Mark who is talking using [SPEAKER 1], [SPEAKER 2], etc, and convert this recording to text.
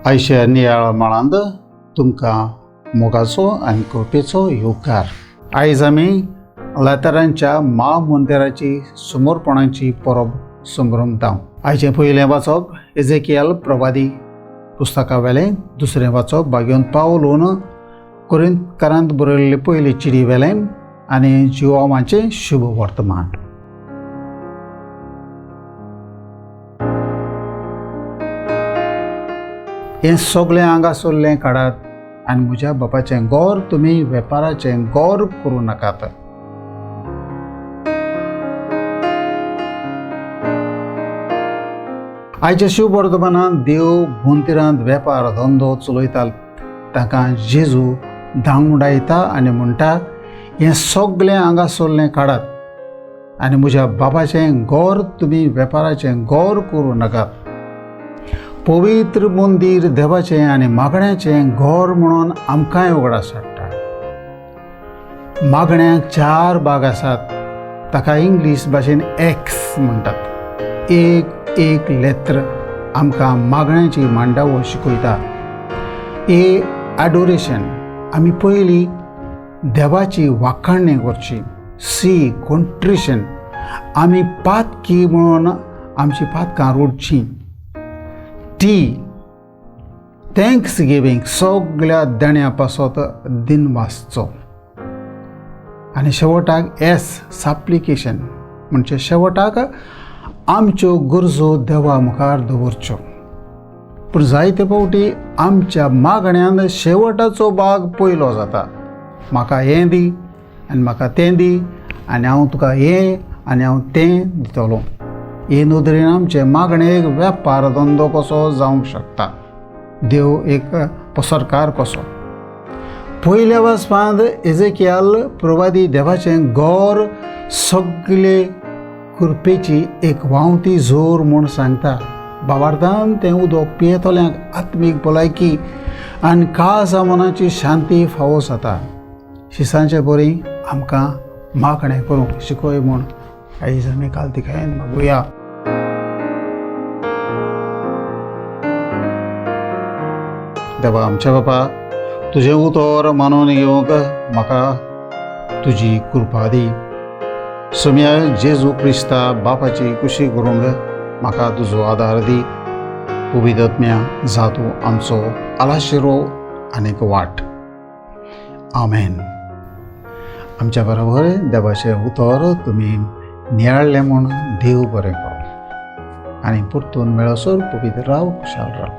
[SPEAKER 1] आयच्या नियाळ माळांत तुमकां मोगाचो आनी कृपेचो येवकार. आयज आमी लातरांच्या महामंदिराची समर्पणाची परब संभ्रमता. आयचें पयलें वाचप एजेकियल प्रवादी पुस्तका वेलें, दुसरें वाचप भाग्योन पावलून कोरिंथकारांत बरयल्ले पयली चिडी वेलें आनी जिवामाचें शुभ वर्तमान. हें सगळें आंगासोल्लें काडात आनी म्हज्या बापाचें गोर तुमी वेपाराचें गोर करूं नाकात. आयच्या शुभ वर्तमानांत देव मंदिरांत वेपार धंदो चलयता ताका जेजू धांवडायता आनी म्हणटा, हें सगळें आंगासोल्लें काडात आनी म्हज्या बापाचें गोर तुमी वेपाराचें गोर करूं नाकात. पवित्र मंदीर देवाचें आनी मागण्याचें घर म्हणून आमकांय उगडास हाडटा. मागण्यांक 4 भाग आसात. ताका इंग्लीश भाशेन एक्स म्हणटात. एक लेत्र आमकां मागण्याची मांडावळ शिकयता. एडोरेशन, आमी पयली देवाची वाखाणणी करची. कंट्रिशन, आमी पातकी म्हणून आमची पातकां रोडची. थँक्स गिवींग, सगळ्या देण्या पासत दिनवासचो. आनी शेवटाक सप्लिकेशन, म्हणजे शेवटाक आमच्यो गरजो देवा मुखार दवरच्यो. पूण जायते फावटी आमच्या मागण्यांत शेवटाचो भाग पयलो जाता. म्हाका हें दी आनी म्हाका तें दी आनी हांव तुका हें आनी हांव तें दितलो. हे नदरेन आमचे मागणेक वेपार धंदो कसो जावंक शकता, देव एक पसरकार कसो. पयल्या वाचपांत एजेकियल प्रवादी देवाचें गोर सगळे कृपेची एक व्हांवती झोर म्हूण सांगता. भावार्थान तें उदक पियेतल्यांक आत्मीक भलायकी आनी खासा मनाची शांती फावो जाता. शिसांचे बरी आमकां मागणें करूंक शिकय म्हूण आयज आमी कालतिकायेन मागुया. देवा आमच्या बापा, तुजें उतर मानून घेवंक म्हाका तुजी कृपा दी. सुम्या जेजू क्रिस्ता बापाची कुशी करूंक म्हाका तुजो आदार दी. पवित्र आत्म्या, जा तूं आमचो आलाशिरो आनीक वाट. आमेन. आमच्या बरोबर देवाचें उतर तुमी नियाळ्ळें म्हूण देव बरें करो आनी परतून मेळसर पवित्र राव, खुशाल राव.